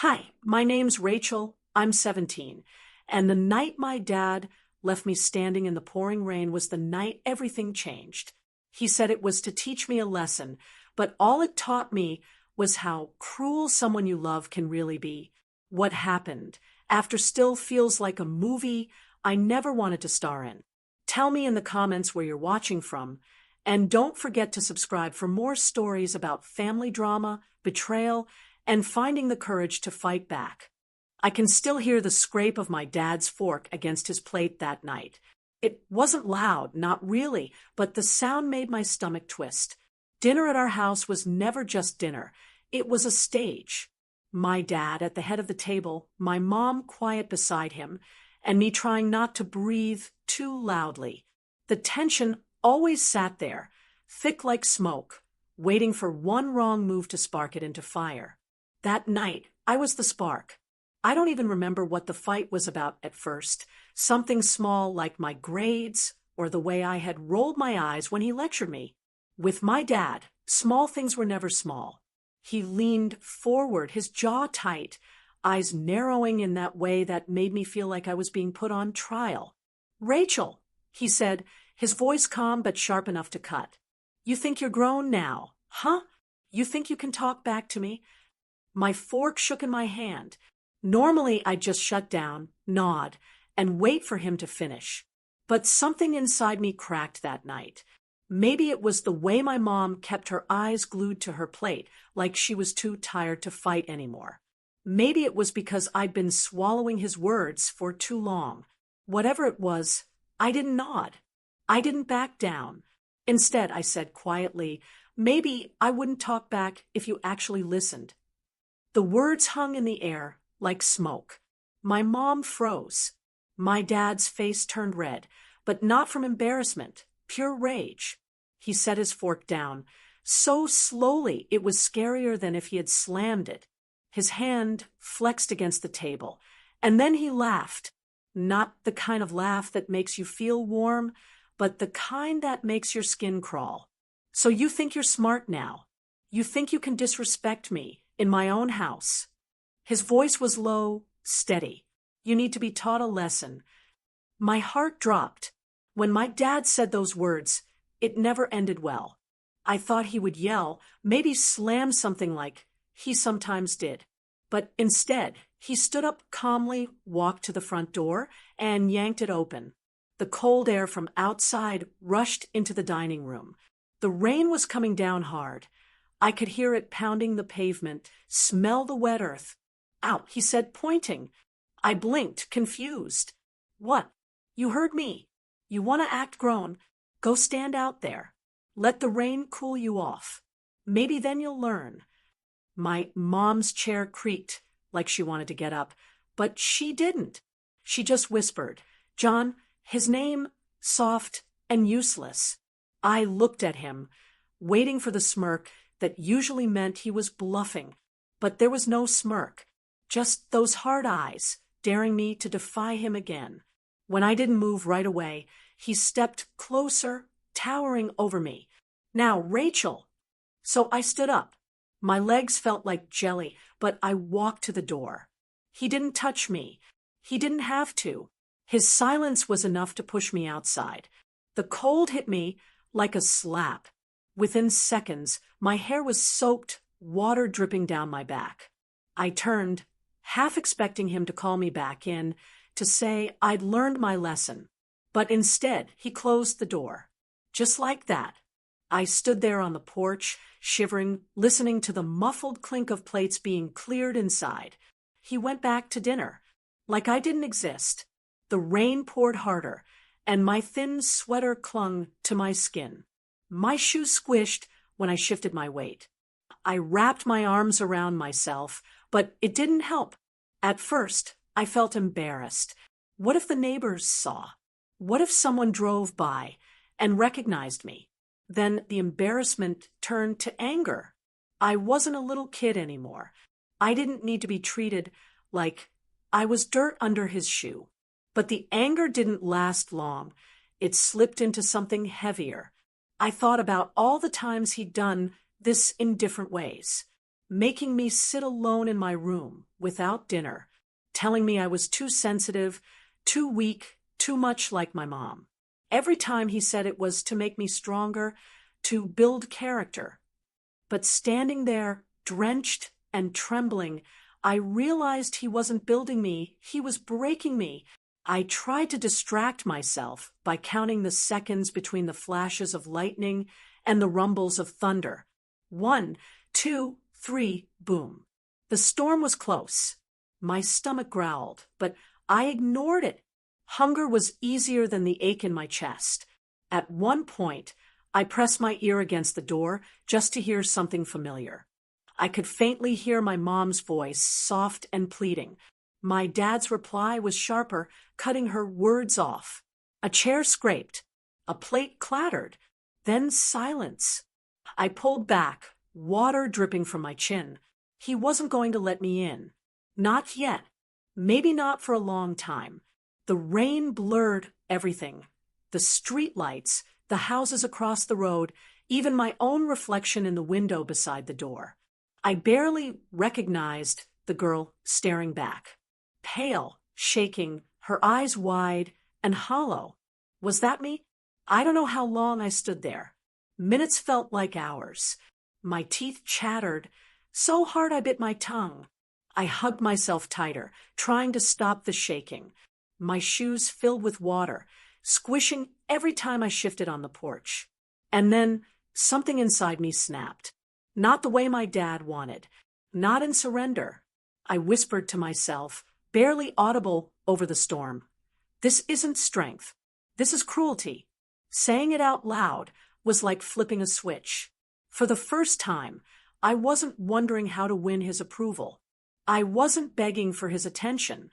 Hi, my name's Rachel. I'm 17. And the night my dad left me standing in the pouring rain was the night everything changed. He said it was to teach me a lesson, but all it taught me was how cruel someone you love can really be. What happened after still feels like a movie I never wanted to star in. Tell me in the comments where you're watching from, and don't forget to subscribe for more stories about family drama, betrayal, and finding the courage to fight back. I can still hear the scrape of my dad's fork against his plate that night. It wasn't loud, not really, but the sound made my stomach twist. Dinner at our house was never just dinner. It was a stage. My dad at the head of the table, my mom quiet beside him, and me trying not to breathe too loudly. The tension always sat there, thick like smoke, waiting for one wrong move to spark it into fire. That night, I was the spark. I don't even remember what the fight was about at first. Something small like my grades or the way I had rolled my eyes when he lectured me. With my dad, small things were never small. He leaned forward, his jaw tight, eyes narrowing in that way that made me feel like I was being put on trial. "Rachel," he said, his voice calm but sharp enough to cut. "You think you're grown now, huh? You think you can talk back to me?" My fork shook in my hand. Normally, I'd just shut down, nod, and wait for him to finish. But something inside me cracked that night. Maybe it was the way my mom kept her eyes glued to her plate, like she was too tired to fight anymore. Maybe it was because I'd been swallowing his words for too long. Whatever it was, I didn't nod. I didn't back down. Instead, I said quietly, "Maybe I wouldn't talk back if you actually listened." The words hung in the air like smoke. My mom froze. My dad's face turned red, but not from embarrassment, pure rage. He set his fork down, so slowly it was scarier than if he had slammed it. His hand flexed against the table, and then he laughed. Not the kind of laugh that makes you feel warm, but the kind that makes your skin crawl. "So you think you're smart now? You think you can disrespect me in my own house?" His voice was low, steady. "You need to be taught a lesson." My heart dropped. When my dad said those words, it never ended well. I thought he would yell, maybe slam something like he sometimes did. But instead, he stood up calmly, walked to the front door, and yanked it open. The cold air from outside rushed into the dining room. The rain was coming down hard. I could hear it pounding the pavement, smell the wet earth. "Out," he said, pointing. I blinked, confused. "What? You heard me. You want to act grown? Go stand out there. Let the rain cool you off. Maybe then you'll learn." My mom's chair creaked like she wanted to get up, but she didn't. She just whispered, "John, his name, soft and useless." I looked at him, waiting for the smirk that usually meant he was bluffing, but there was no smirk. Just those hard eyes, daring me to defy him again. When I didn't move right away, he stepped closer, towering over me. "Now, Rachel." So I stood up. My legs felt like jelly, but I walked to the door. He didn't touch me. He didn't have to. His silence was enough to push me outside. The cold hit me like a slap. Within seconds, my hair was soaked, water dripping down my back. I turned, half expecting him to call me back in, to say I'd learned my lesson. But instead, he closed the door. Just like that. I stood there on the porch, shivering, listening to the muffled clink of plates being cleared inside. He went back to dinner, like I didn't exist. The rain poured harder, and my thin sweater clung to my skin. My shoes squished when I shifted my weight. I wrapped my arms around myself, but it didn't help. At first, I felt embarrassed. What if the neighbors saw? What if someone drove by and recognized me? Then the embarrassment turned to anger. I wasn't a little kid anymore. I didn't need to be treated like I was dirt under his shoe. But the anger didn't last long. It slipped into something heavier. I thought about all the times he'd done this in different ways. making me sit alone in my room without dinner, telling me I was too sensitive, too weak, too much like my mom. Every time he said it was to make me stronger, to build character. But standing there, drenched and trembling, I realized he wasn't building me, he was breaking me. I tried to distract myself by counting the seconds between the flashes of lightning and the rumbles of thunder. 1, 2, 3, boom. The storm was close. My stomach growled, but I ignored it. Hunger was easier than the ache in my chest. At one point, I pressed my ear against the door just to hear something familiar. I could faintly hear my mom's voice, soft and pleading. My dad's reply was sharper, cutting her words off. A chair scraped. A plate clattered. Then silence. I pulled back, water dripping from my chin. He wasn't going to let me in. Not yet. Maybe not for a long time. The rain blurred everything. The streetlights, the houses across the road, even my own reflection in the window beside the door. I barely recognized the girl staring back. Pale, shaking, her eyes wide and hollow. Was that me? I don't know how long I stood there. Minutes felt like hours. My teeth chattered so hard I bit my tongue. I hugged myself tighter, trying to stop the shaking. My shoes filled with water, squishing every time I shifted on the porch. And then something inside me snapped. Not the way my dad wanted. Not in surrender. I whispered to myself, barely audible over the storm. This isn't strength. This is cruelty. Saying it out loud was like flipping a switch. For the first time, I wasn't wondering how to win his approval. I wasn't begging for his attention.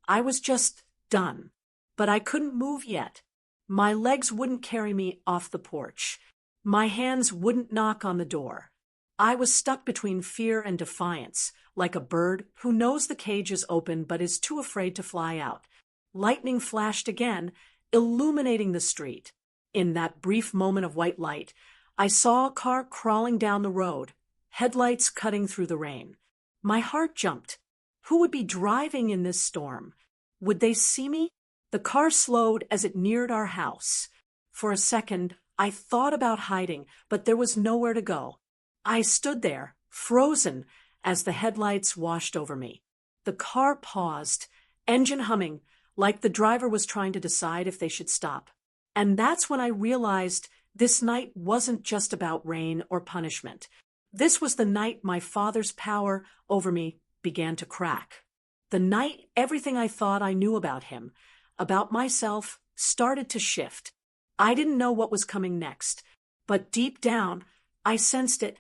I was just done. But I couldn't move yet. My legs wouldn't carry me off the porch. My hands wouldn't knock on the door. I was stuck between fear and defiance, like a bird who knows the cage is open but is too afraid to fly out. Lightning flashed again, illuminating the street. In that brief moment of white light, I saw a car crawling down the road, headlights cutting through the rain. My heart jumped. Who would be driving in this storm? Would they see me? The car slowed as it neared our house. For a second, I thought about hiding, but there was nowhere to go. I stood there, frozen, as the headlights washed over me. The car paused, engine humming, like the driver was trying to decide if they should stop. And that's when I realized this night wasn't just about rain or punishment. This was the night my father's power over me began to crack. The night everything I thought I knew about him, about myself, started to shift. I didn't know what was coming next, but deep down, I sensed it.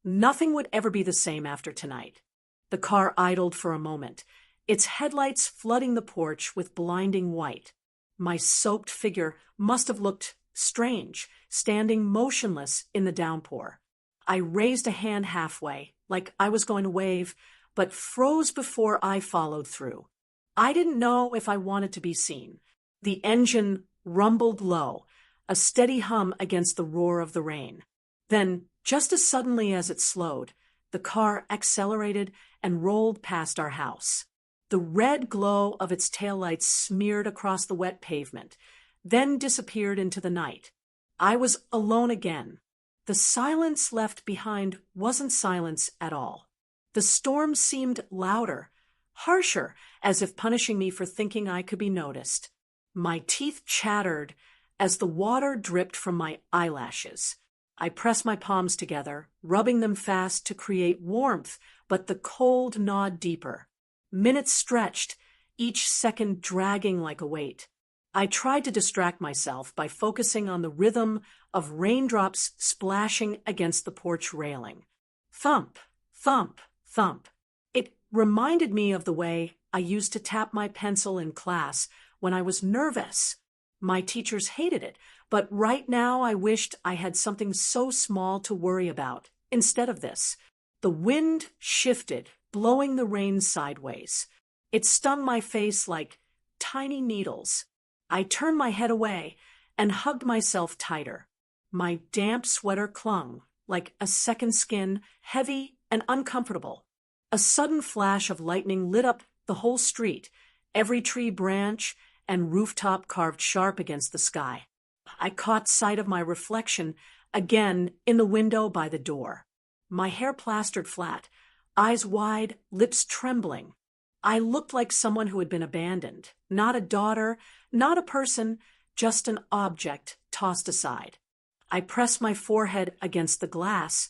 Nothing would ever be the same after tonight. The car idled for a moment, its headlights flooding the porch with blinding white. My soaked figure must have looked strange, standing motionless in the downpour. I raised a hand halfway, like I was going to wave, but froze before I followed through. I didn't know if I wanted to be seen. The engine rumbled low, a steady hum against the roar of the rain. Then, just as suddenly as it slowed, the car accelerated and rolled past our house. The red glow of its taillights smeared across the wet pavement, then disappeared into the night. I was alone again. The silence left behind wasn't silence at all. The storm seemed louder, harsher, as if punishing me for thinking I could be noticed. My teeth chattered as the water dripped from my eyelashes. I pressed my palms together, rubbing them fast to create warmth, but the cold gnawed deeper. Minutes stretched, each second dragging like a weight. I tried to distract myself by focusing on the rhythm of raindrops splashing against the porch railing. Thump, thump, thump. It reminded me of the way I used to tap my pencil in class when I was nervous. My teachers hated it, but right now I wished I had something so small to worry about instead of this. The wind shifted, blowing the rain sideways. It stung my face like tiny needles. I turned my head away and hugged myself tighter. My damp sweater clung like a second skin, heavy and uncomfortable. A sudden flash of lightning lit up the whole street, every tree branch and rooftop carved sharp against the sky. I caught sight of my reflection again in the window by the door. My hair plastered flat, eyes wide, lips trembling. I looked like someone who had been abandoned, not a daughter, not a person, just an object tossed aside. I pressed my forehead against the glass,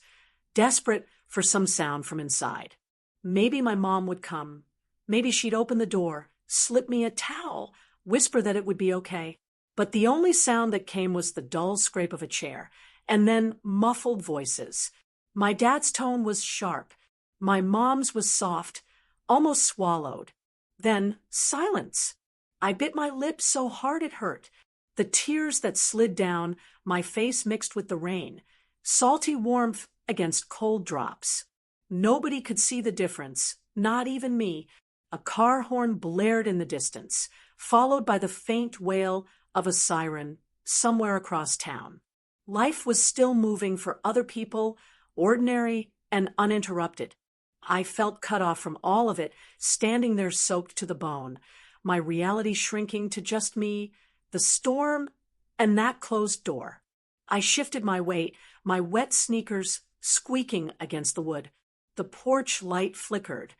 desperate for some sound from inside. Maybe my mom would come. Maybe she'd open the door, slip me a towel, whisper that it would be okay. But the only sound that came was the dull scrape of a chair, and then muffled voices. My dad's tone was sharp. My mom's was soft, almost swallowed. Then silence. I bit my lip so hard it hurt. The tears that slid down, my face mixed with the rain. Salty warmth against cold drops. Nobody could see the difference, not even me. A car horn blared in the distance, followed by the faint wail of a siren somewhere across town. Life was still moving for other people, ordinary and uninterrupted. I felt cut off from all of it, standing there soaked to the bone, my reality shrinking to just me, the storm, and that closed door. I shifted my weight, my wet sneakers squeaking against the wood. The porch light flickered,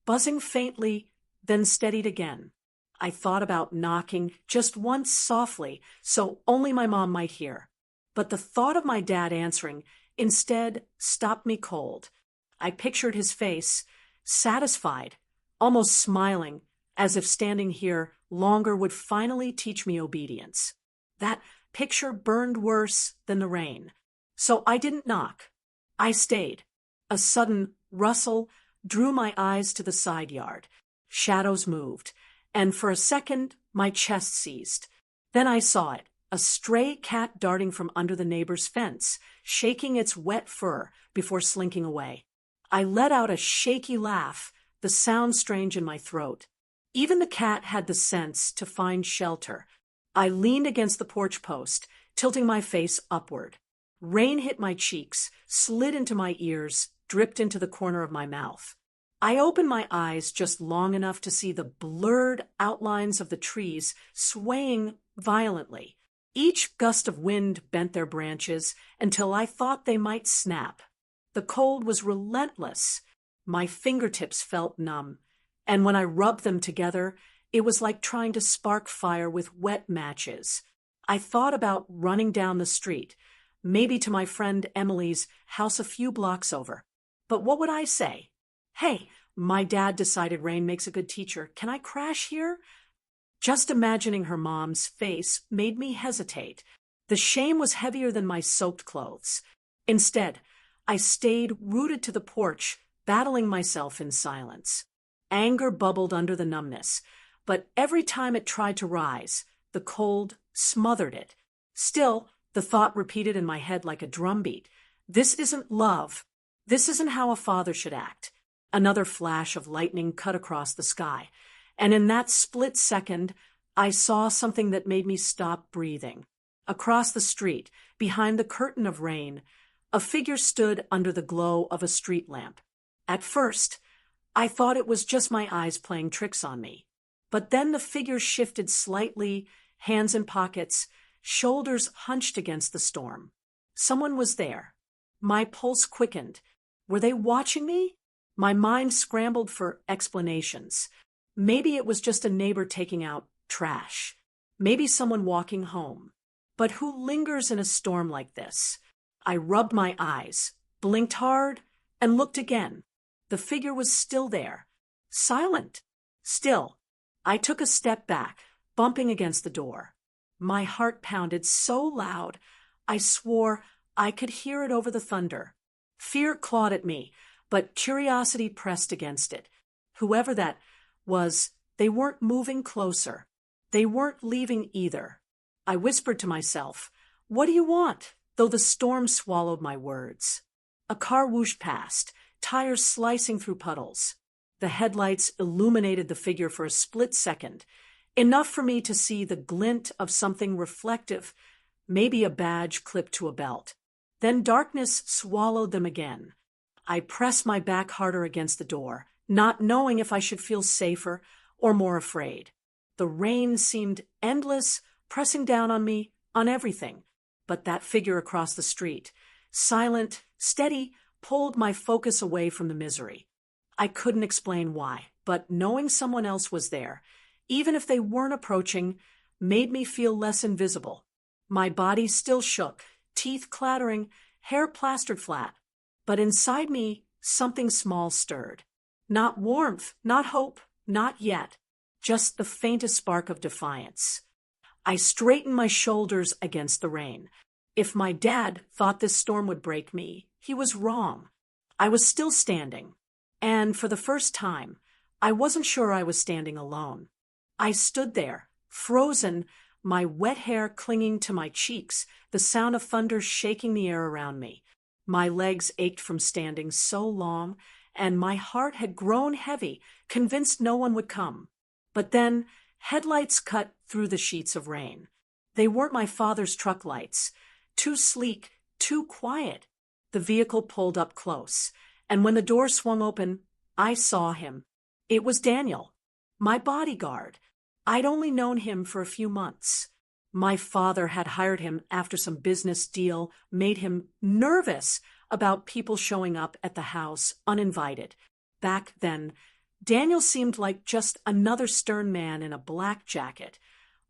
buzzing faintly, then steadied again. I thought about knocking just once softly, so only my mom might hear. But the thought of my dad answering instead stopped me cold. I pictured his face, satisfied, almost smiling, as if standing here longer would finally teach me obedience. That picture burned worse than the rain. So I didn't knock. I stayed. A sudden rustle drew my eyes to the side yard. Shadows moved, and for a second my chest seized. Then I saw it, a stray cat darting from under the neighbor's fence, shaking its wet fur before slinking away. I let out a shaky laugh, the sound strange in my throat. Even the cat had the sense to find shelter. I leaned against the porch post, tilting my face upward. Rain hit my cheeks, slid into my ears, dripped into the corner of my mouth. I opened my eyes just long enough to see the blurred outlines of the trees swaying violently. Each gust of wind bent their branches until I thought they might snap. The cold was relentless. My fingertips felt numb, and when I rubbed them together, it was like trying to spark fire with wet matches. I thought about running down the street, maybe to my friend Emily's house a few blocks over. But what would I say? Hey, my dad decided rain makes a good teacher. Can I crash here? Just imagining her mom's face made me hesitate. The shame was heavier than my soaked clothes. Instead, I stayed rooted to the porch, battling myself in silence. Anger bubbled under the numbness, but every time it tried to rise, the cold smothered it. Still, the thought repeated in my head like a drumbeat. This isn't love. This isn't how a father should act. Another flash of lightning cut across the sky, and in that split second, I saw something that made me stop breathing. Across the street, behind the curtain of rain, a figure stood under the glow of a street lamp. At first, I thought it was just my eyes playing tricks on me. But then the figure shifted slightly, hands in pockets, shoulders hunched against the storm. Someone was there. My pulse quickened. Were they watching me? My mind scrambled for explanations. Maybe it was just a neighbor taking out trash. Maybe someone walking home. But who lingers in a storm like this? I rubbed my eyes, blinked hard, and looked again. The figure was still there, silent. Still, I took a step back, bumping against the door. My heart pounded so loud, I swore I could hear it over the thunder. Fear clawed at me, but curiosity pressed against it. Whoever that was, they weren't moving closer. They weren't leaving either. I whispered to myself, "What do you want?" though the storm swallowed my words. A car whooshed past, tires slicing through puddles. The headlights illuminated the figure for a split second, enough for me to see the glint of something reflective, maybe a badge clipped to a belt. Then darkness swallowed them again. I pressed my back harder against the door, not knowing if I should feel safer or more afraid. The rain seemed endless, pressing down on me, on everything. But that figure across the street, silent, steady, pulled my focus away from the misery. I couldn't explain why, but knowing someone else was there, even if they weren't approaching, made me feel less invisible. My body still shook, teeth clattering, hair plastered flat. But inside me, something small stirred. Not warmth, not hope, not yet. Just the faintest spark of defiance. I straightened my shoulders against the rain. If my dad thought this storm would break me, he was wrong. I was still standing. And for the first time, I wasn't sure I was standing alone. I stood there, frozen, my wet hair clinging to my cheeks, the sound of thunder shaking the air around me. My legs ached from standing so long, and my heart had grown heavy, convinced no one would come. But then, headlights cut through the sheets of rain. They weren't my father's truck lights. Too sleek, too quiet. The vehicle pulled up close, and when the door swung open, I saw him. It was Daniel, my bodyguard. I'd only known him for a few months. My father had hired him after some business deal made him nervous about people showing up at the house uninvited. Back then, Daniel seemed like just another stern man in a black jacket,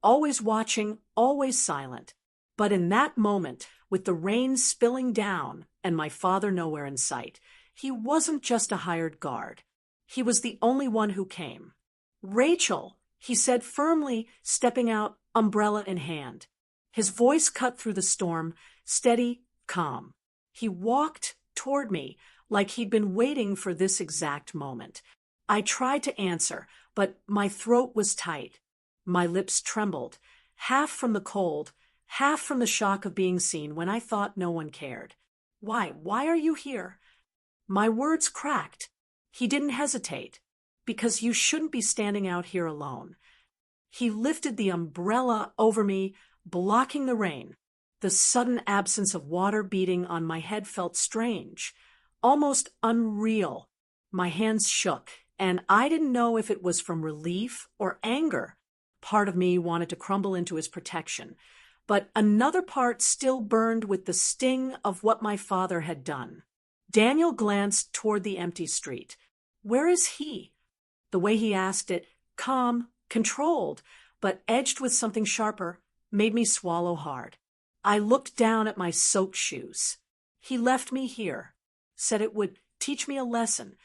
always watching, always silent. But in that moment, with the rain spilling down and my father nowhere in sight, he wasn't just a hired guard. He was the only one who came. "Rachel," he said firmly, stepping out, umbrella in hand. His voice cut through the storm, steady, calm. He walked toward me like he'd been waiting for this exact moment. I tried to answer, but my throat was tight. My lips trembled, half from the cold, half from the shock of being seen when I thought no one cared. Why are you here?" My words cracked. He didn't hesitate. "Because you shouldn't be standing out here alone." He lifted the umbrella over me, blocking the rain. The sudden absence of water beating on my head felt strange, almost unreal. My hands shook, and I didn't know if it was from relief or anger. Part of me wanted to crumble into his protection, but another part still burned with the sting of what my father had done. Daniel glanced toward the empty street. Where is he? The way he asked it, calm, controlled, but edged with something sharper, made me swallow hard. I looked down at my soaked shoes. He left me here, said it would teach me a lesson.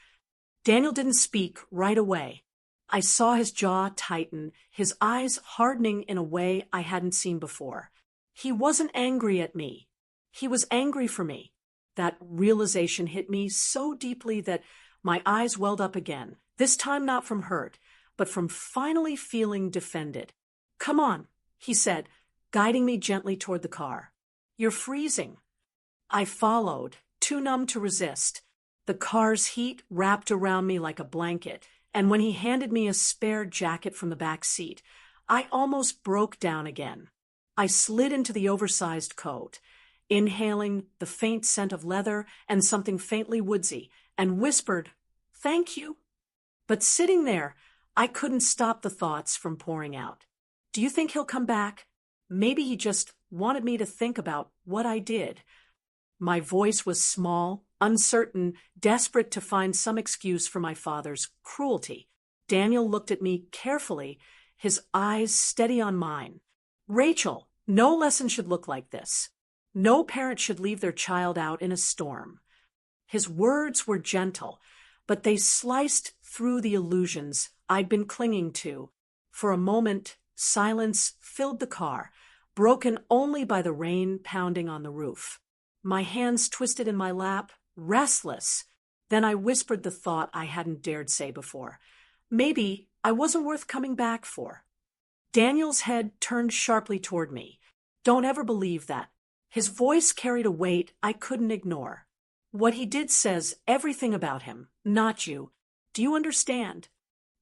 Daniel didn't speak right away. I saw his jaw tighten, his eyes hardening in a way I hadn't seen before. He wasn't angry at me. He was angry for me. That realization hit me so deeply that my eyes welled up again, this time not from hurt, but from finally feeling defended. "Come on," he said, guiding me gently toward the car. "You're freezing." I followed, too numb to resist. The car's heat wrapped around me like a blanket, and when he handed me a spare jacket from the back seat, I almost broke down again. I slid into the oversized coat, inhaling the faint scent of leather and something faintly woodsy, and whispered, "Thank you." But sitting there, I couldn't stop the thoughts from pouring out. Do you think he'll come back? Maybe he just wanted me to think about what I did. My voice was small, uncertain, desperate to find some excuse for my father's cruelty. Daniel looked at me carefully, his eyes steady on mine. "Rachel, no lesson should look like this. No parent should leave their child out in a storm." His words were gentle, but they sliced through the illusions I'd been clinging to. For a moment, silence filled the car, broken only by the rain pounding on the roof. My hands twisted in my lap, restless. Then I whispered the thought I hadn't dared say before. Maybe I wasn't worth coming back for. Daniel's head turned sharply toward me. "Don't ever believe that." His voice carried a weight I couldn't ignore. "What he did says everything about him, not you. Do you understand?"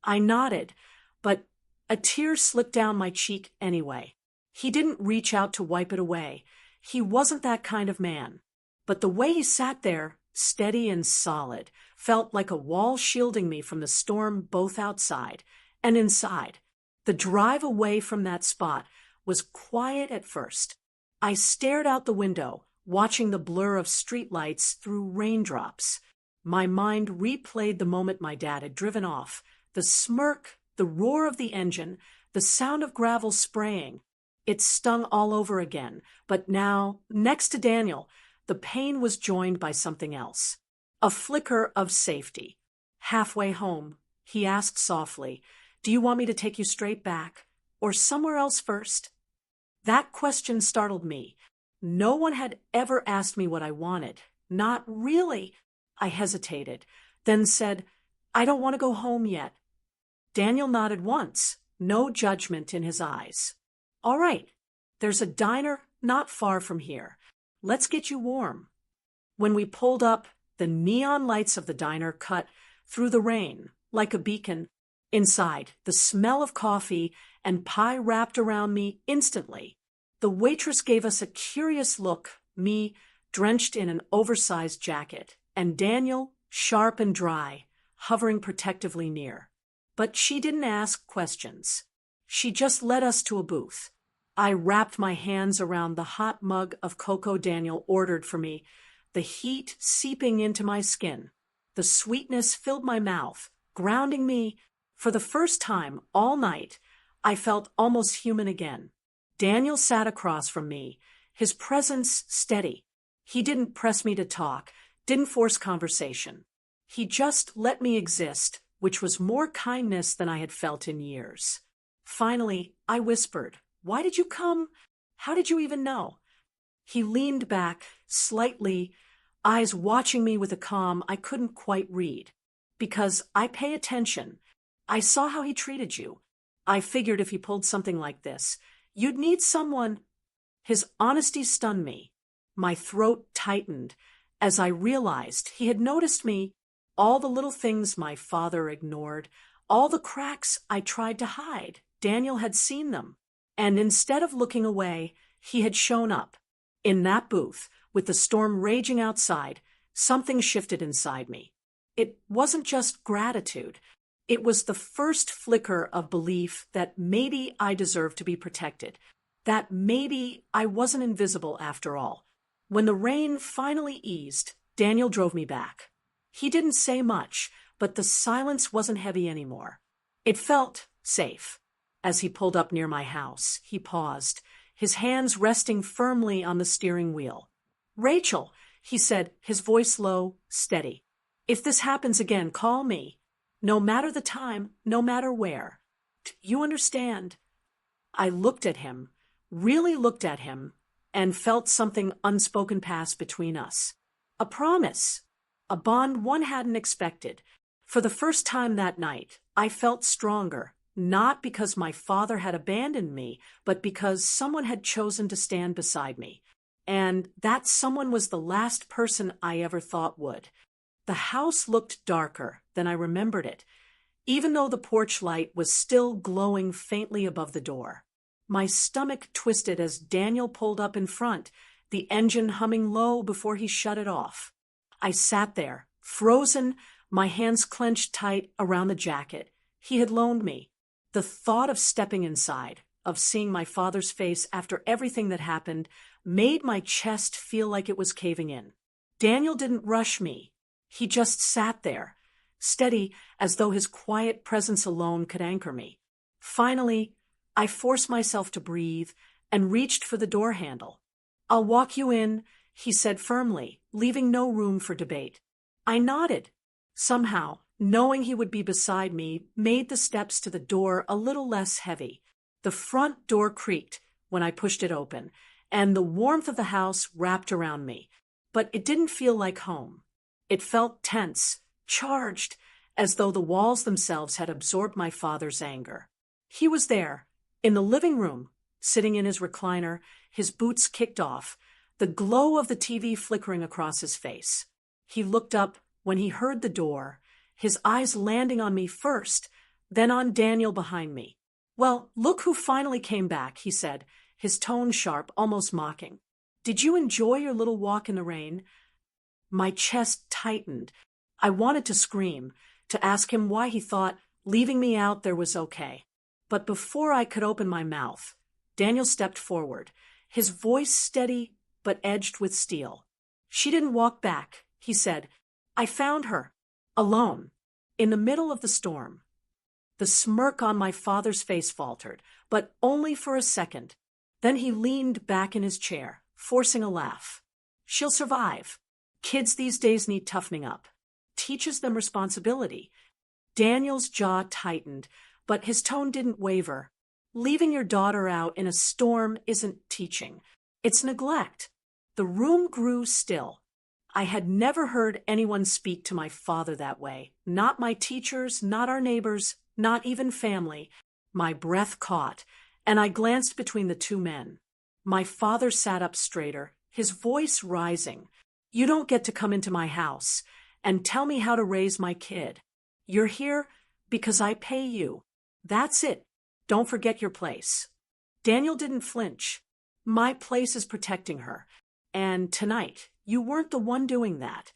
I nodded, but a tear slipped down my cheek anyway. He didn't reach out to wipe it away. He wasn't that kind of man. But the way he sat there, steady and solid, felt like a wall shielding me from the storm both outside and inside. The drive away from that spot was quiet at first. I stared out the window, watching the blur of streetlights through raindrops. My mind replayed the moment my dad had driven off, the smirk, the roar of the engine, the sound of gravel spraying. It stung all over again, but now, next to Daniel, the pain was joined by something else. A flicker of safety. Halfway home, he asked softly, "Do you want me to take you straight back, or somewhere else first?" That question startled me. No one had ever asked me what I wanted. Not really. I hesitated, then said, "I don't want to go home yet." Daniel nodded once, no judgment in his eyes. "All right, there's a diner not far from here. Let's get you warm." When we pulled up, the neon lights of the diner cut through the rain like a beacon. Inside, the smell of coffee and pie wrapped around me instantly. The waitress gave us a curious look, me drenched in an oversized jacket, and Daniel, sharp and dry, hovering protectively near. But she didn't ask questions. She just led us to a booth. I wrapped my hands around the hot mug of cocoa Daniel ordered for me, the heat seeping into my skin. The sweetness filled my mouth, grounding me. For the first time all night, I felt almost human again. Daniel sat across from me, his presence steady. He didn't press me to talk, didn't force conversation. He just let me exist, which was more kindness than I had felt in years. Finally, I whispered, "Why did you come? How did you even know?" He leaned back, slightly, eyes watching me with a calm I couldn't quite read. "Because I pay attention. I saw how he treated you. I figured if he pulled something like this, you'd need someone." His honesty stunned me. My throat tightened as I realized he had noticed me, all the little things my father ignored, all the cracks I tried to hide. Daniel had seen them. And instead of looking away, he had shown up. In that booth, with the storm raging outside, something shifted inside me. It wasn't just gratitude. It was the first flicker of belief that maybe I deserved to be protected, that maybe I wasn't invisible after all. When the rain finally eased, Daniel drove me back. He didn't say much, but the silence wasn't heavy anymore. It felt safe. As he pulled up near my house, he paused, his hands resting firmly on the steering wheel. "Rachel," he said, his voice low, steady. "If this happens again, call me. No matter the time, no matter where. You understand?" I looked at him, really looked at him, and felt something unspoken pass between us. A promise, a bond one hadn't expected. For the first time that night, I felt stronger. Not because my father had abandoned me, but because someone had chosen to stand beside me. And that someone was the last person I ever thought would. The house looked darker than I remembered it, even though the porch light was still glowing faintly above the door. My stomach twisted as Daniel pulled up in front, the engine humming low before he shut it off. I sat there, frozen, my hands clenched tight around the jacket he had loaned me. The thought of stepping inside, of seeing my father's face after everything that happened, made my chest feel like it was caving in. Daniel didn't rush me. He just sat there, steady as though his quiet presence alone could anchor me. Finally, I forced myself to breathe and reached for the door handle. "I'll walk you in," he said firmly, leaving no room for debate. I nodded. Somehow, knowing he would be beside me made the steps to the door a little less heavy. The front door creaked when I pushed it open, and the warmth of the house wrapped around me. But it didn't feel like home. It felt tense, charged, as though the walls themselves had absorbed my father's anger. He was there, in the living room, sitting in his recliner, his boots kicked off, the glow of the TV flickering across his face. He looked up when he heard the door, his eyes landing on me first, then on Daniel behind me. "Well, look who finally came back," he said, his tone sharp, almost mocking. "Did you enjoy your little walk in the rain?" My chest tightened. I wanted to scream, to ask him why he thought leaving me out there was okay. But before I could open my mouth, Daniel stepped forward, his voice steady but edged with steel. She didn't walk back, he said. I found her, alone, in the middle of the storm. The smirk on my father's face faltered, but only for a second. Then he leaned back in his chair, forcing a laugh. She'll survive. Kids these days need toughening up. Teaches them responsibility. Daniel's jaw tightened, but his tone didn't waver. Leaving your daughter out in a storm isn't teaching. It's neglect. The room grew still. I had never heard anyone speak to my father that way. Not my teachers, not our neighbors, not even family. My breath caught, and I glanced between the two men. My father sat up straighter, his voice rising. You don't get to come into my house and tell me how to raise my kid. You're here because I pay you. That's it. Don't forget your place. Daniel didn't flinch. My place is protecting her. And tonight, you weren't the one doing that.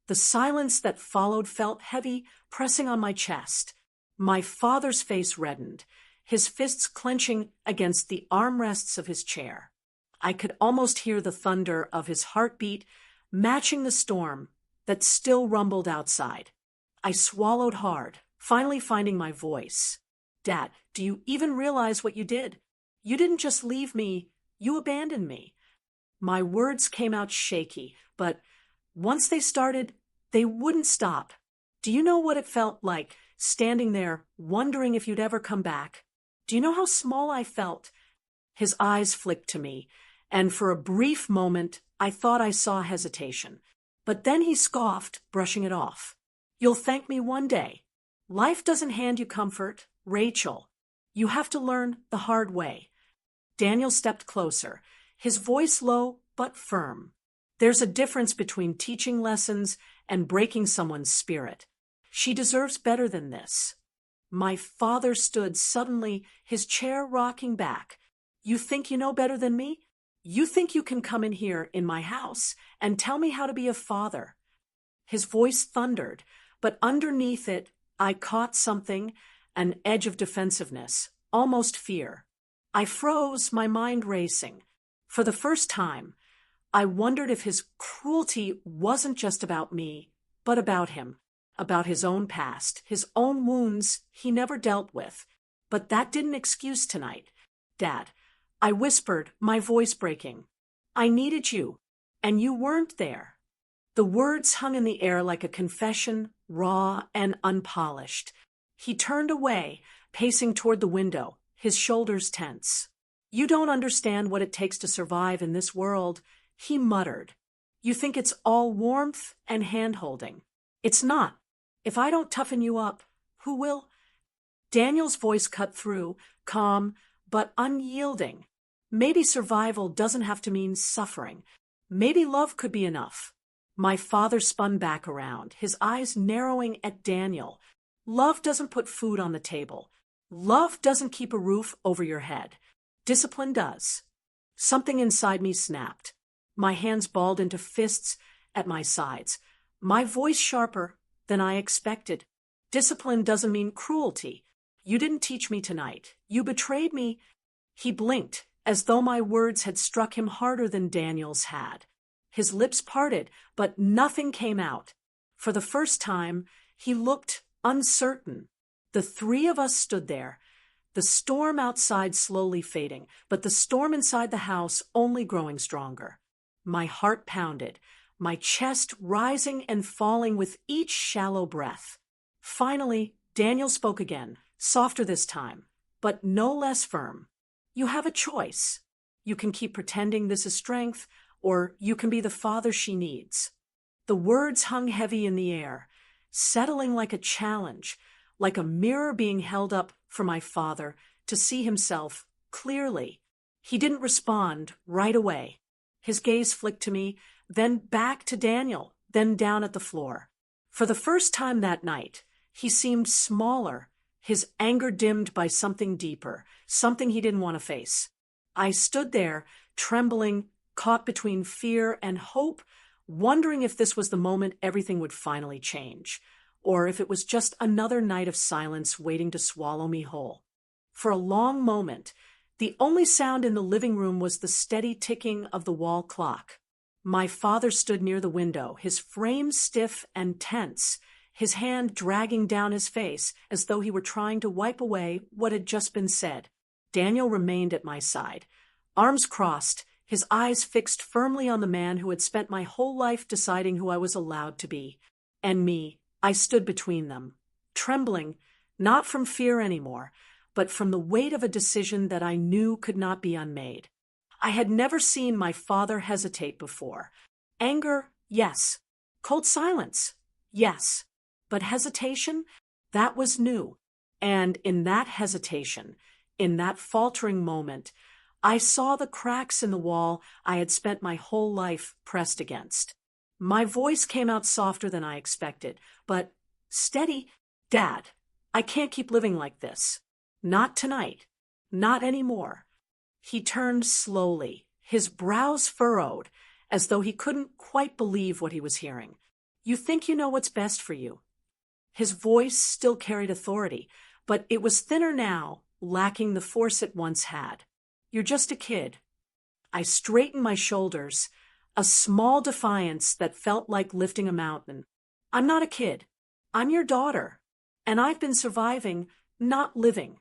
The silence that followed felt heavy, pressing on my chest. My father's face reddened, his fists clenching against the armrests of his chair. I could almost hear the thunder of his heartbeat, matching the storm that still rumbled outside. I swallowed hard, finally finding my voice. Dad, do you even realize what you did? You didn't just leave me, you abandoned me. My words came out shaky, but once they started, they wouldn't stop. Do you know what it felt like, standing there, wondering if you'd ever come back? Do you know how small I felt? His eyes flicked to me, and for a brief moment, I thought I saw hesitation. But then he scoffed, brushing it off. You'll thank me one day. Life doesn't hand you comfort, Rachel. You have to learn the hard way. Daniel stepped closer, his voice low but firm. There's a difference between teaching lessons and breaking someone's spirit. She deserves better than this. My father stood suddenly, his chair rocking back. You think you know better than me? You think you can come in here in my house and tell me how to be a father? His voice thundered, but underneath it, I caught something, an edge of defensiveness, almost fear. I froze, my mind racing. For the first time, I wondered if his cruelty wasn't just about me, but about him, about his own past, his own wounds he never dealt with. But that didn't excuse tonight. Dad, I whispered, my voice breaking. I needed you, and you weren't there. The words hung in the air like a confession, raw and unpolished. He turned away, pacing toward the window, his shoulders tense. You don't understand what it takes to survive in this world, he muttered. You think it's all warmth and hand-holding. It's not. If I don't toughen you up, who will? Daniel's voice cut through, calm but unyielding. Maybe survival doesn't have to mean suffering. Maybe love could be enough. My father spun back around, his eyes narrowing at Daniel. Love doesn't put food on the table. Love doesn't keep a roof over your head. Discipline does. Something inside me snapped. My hands balled into fists at my sides. My voice sharper than I expected. Discipline doesn't mean cruelty. You didn't teach me tonight. You betrayed me. He blinked, as though my words had struck him harder than Daniel's had. His lips parted, but nothing came out. For the first time, he looked uncertain. The three of us stood there, the storm outside slowly fading, but the storm inside the house only growing stronger. My heart pounded, my chest rising and falling with each shallow breath. Finally, Daniel spoke again, softer this time, but no less firm. You have a choice. You can keep pretending this is strength, or you can be the father she needs. The words hung heavy in the air, settling like a challenge, like a mirror being held up for my father to see himself clearly. He didn't respond right away. His gaze flicked to me, then back to Daniel, then down at the floor. For the first time that night, he seemed smaller, his anger dimmed by something deeper, something he didn't want to face. I stood there, trembling, caught between fear and hope, wondering if this was the moment everything would finally change, or if it was just another night of silence waiting to swallow me whole. For a long moment, the only sound in the living room was the steady ticking of the wall clock. My father stood near the window, his frame stiff and tense, his hand dragging down his face as though he were trying to wipe away what had just been said. Daniel remained at my side, arms crossed, his eyes fixed firmly on the man who had spent my whole life deciding who I was allowed to be. And me, I stood between them, trembling, not from fear anymore, but from the weight of a decision that I knew could not be unmade. I had never seen my father hesitate before. Anger, yes. Cold silence, yes. But hesitation, that was new. And in that hesitation, in that faltering moment, I saw the cracks in the wall I had spent my whole life pressed against. My voice came out softer than I expected, but steady. Dad, I can't keep living like this. Not tonight. Not anymore. He turned slowly, his brows furrowed, as though he couldn't quite believe what he was hearing. You think you know what's best for you. His voice still carried authority, but it was thinner now, lacking the force it once had. You're just a kid. I straightened my shoulders, a small defiance that felt like lifting a mountain. I'm not a kid. I'm your daughter. And I've been surviving, not living.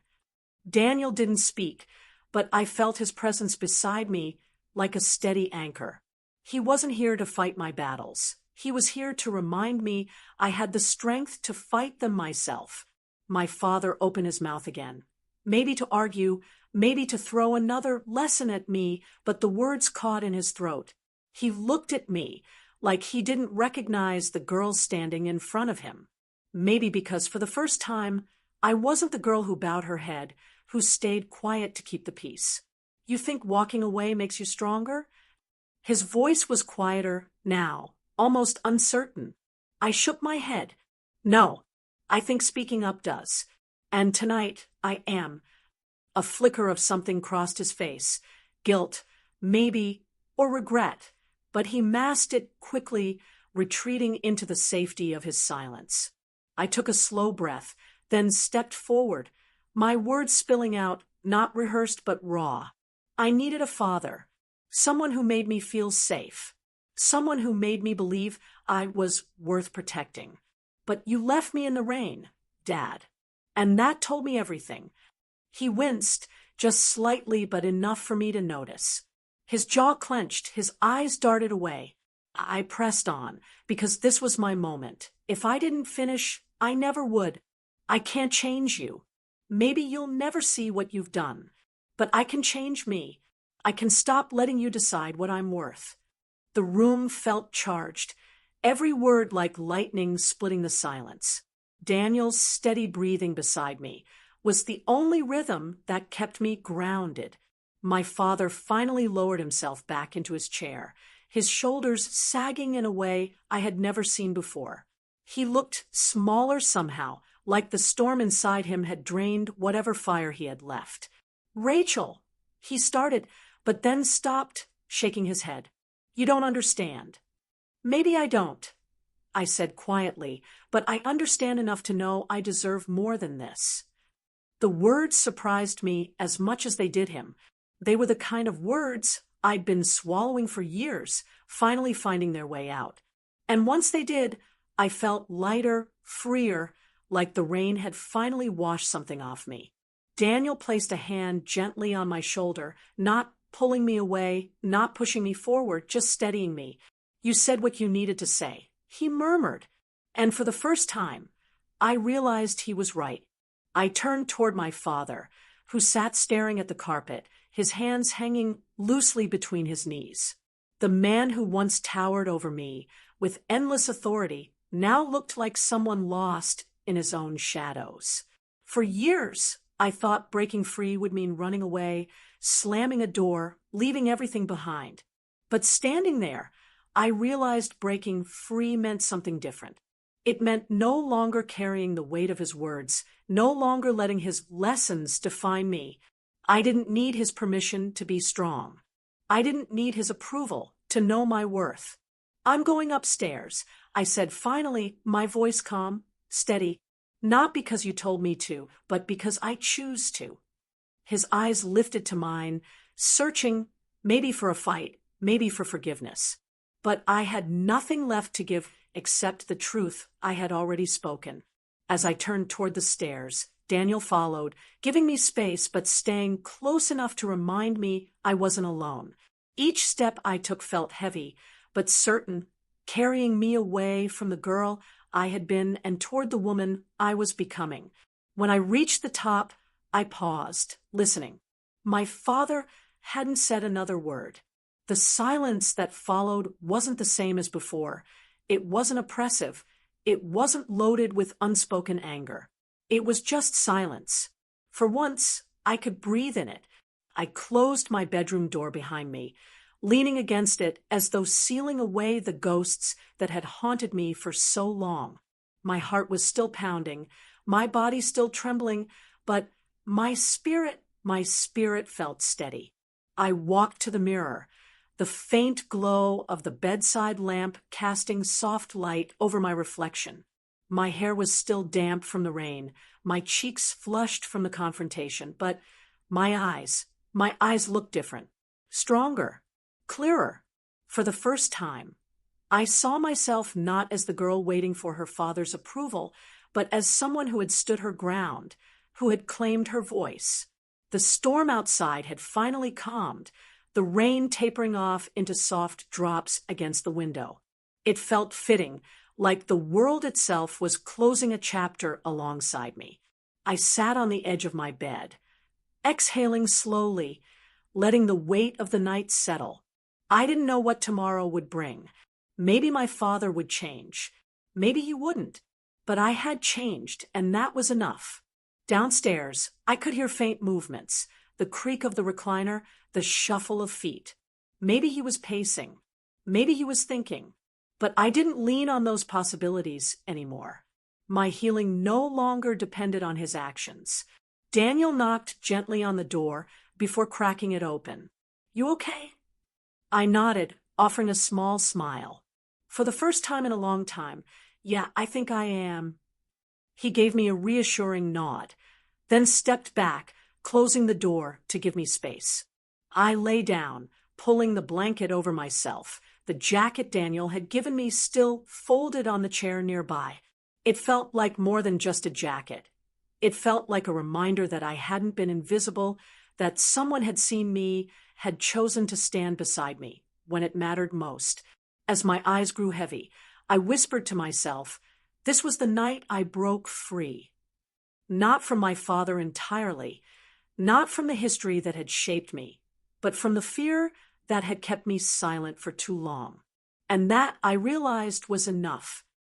Daniel didn't speak, but I felt his presence beside me like a steady anchor. He wasn't here to fight my battles. He was here to remind me I had the strength to fight them myself. My father opened his mouth again, maybe to argue, maybe to throw another lesson at me, but the words caught in his throat. He looked at me like he didn't recognize the girl standing in front of him. Maybe because for the first time, I wasn't the girl who bowed her head, who stayed quiet to keep the peace. You think walking away makes you stronger? His voice was quieter now, almost uncertain. I shook my head. No, I think speaking up does. And tonight, I am. A flicker of something crossed his face. Guilt, maybe, or regret. But he masked it quickly, retreating into the safety of his silence. I took a slow breath, then stepped forward, my words spilling out, not rehearsed but raw. I needed a father, someone who made me feel safe, someone who made me believe I was worth protecting. But you left me in the rain, Dad, and that told me everything. He winced, just slightly but enough for me to notice. His jaw clenched, his eyes darted away. I pressed on, because this was my moment. If I didn't finish, I never would. I can't change you. Maybe you'll never see what you've done, but I can change me. I can stop letting you decide what I'm worth. The room felt charged, every word like lightning splitting the silence. Daniel's steady breathing beside me was the only rhythm that kept me grounded. My father finally lowered himself back into his chair, his shoulders sagging in a way I had never seen before. He looked smaller somehow, like the storm inside him had drained whatever fire he had left. Rachel, he started, but then stopped, shaking his head. You don't understand. Maybe I don't, I said quietly, but I understand enough to know I deserve more than this. The words surprised me as much as they did him. They were the kind of words I'd been swallowing for years, finally finding their way out. And once they did, I felt lighter, freer, like the rain had finally washed something off me. Daniel placed a hand gently on my shoulder, not pulling me away, not pushing me forward, just steadying me. You said what you needed to say, he murmured. And for the first time, I realized he was right. I turned toward my father, who sat staring at the carpet, his hands hanging loosely between his knees. The man who once towered over me, with endless authority, now looked like someone lost in his own shadows. For years, I thought breaking free would mean running away, slamming a door, leaving everything behind. But standing there, I realized breaking free meant something different. It meant no longer carrying the weight of his words, no longer letting his lessons define me. I didn't need his permission to be strong. I didn't need his approval to know my worth. I'm going upstairs, I said finally, my voice calm, steady. Not because you told me to, but because I choose to. His eyes lifted to mine, searching, maybe for a fight, maybe for forgiveness. But I had nothing left to give except the truth I had already spoken. As I turned toward the stairs, Daniel followed, giving me space but staying close enough to remind me I wasn't alone. Each step I took felt heavy, but certain, carrying me away from the girl I had been and toward the woman I was becoming. When I reached the top, I paused, listening. My father hadn't said another word. The silence that followed wasn't the same as before. It wasn't oppressive. It wasn't loaded with unspoken anger. It was just silence. For once, I could breathe in it. I closed my bedroom door behind me, leaning against it as though sealing away the ghosts that had haunted me for so long. My heart was still pounding, my body still trembling, but my spirit felt steady. I walked to the mirror, the faint glow of the bedside lamp casting soft light over my reflection. My hair was still damp from the rain, my cheeks flushed from the confrontation, but my eyes looked different, stronger, clearer. For the first time, I saw myself not as the girl waiting for her father's approval, but as someone who had stood her ground, who had claimed her voice. The storm outside had finally calmed, the rain tapering off into soft drops against the window. It felt fitting, like the world itself was closing a chapter alongside me. I sat on the edge of my bed, exhaling slowly, letting the weight of the night settle. I didn't know what tomorrow would bring. Maybe my father would change. Maybe he wouldn't. But I had changed, and that was enough. Downstairs, I could hear faint movements, the creak of the recliner, the shuffle of feet. Maybe he was pacing. Maybe he was thinking. But I didn't lean on those possibilities anymore. My healing no longer depended on his actions. Daniel knocked gently on the door before cracking it open. "You okay?" I nodded, offering a small smile. For the first time in a long time, "Yeah, I think I am." He gave me a reassuring nod, then stepped back, closing the door to give me space. I lay down, pulling the blanket over myself, the jacket Daniel had given me still folded on the chair nearby. It felt like more than just a jacket. It felt like a reminder that I hadn't been invisible, that someone had seen me, had chosen to stand beside me when it mattered most. As my eyes grew heavy, I whispered to myself, this was the night I broke free. Not from my father entirely, not from the history that had shaped me, but from the fear that had kept me silent for too long. And that, I realized, was enough.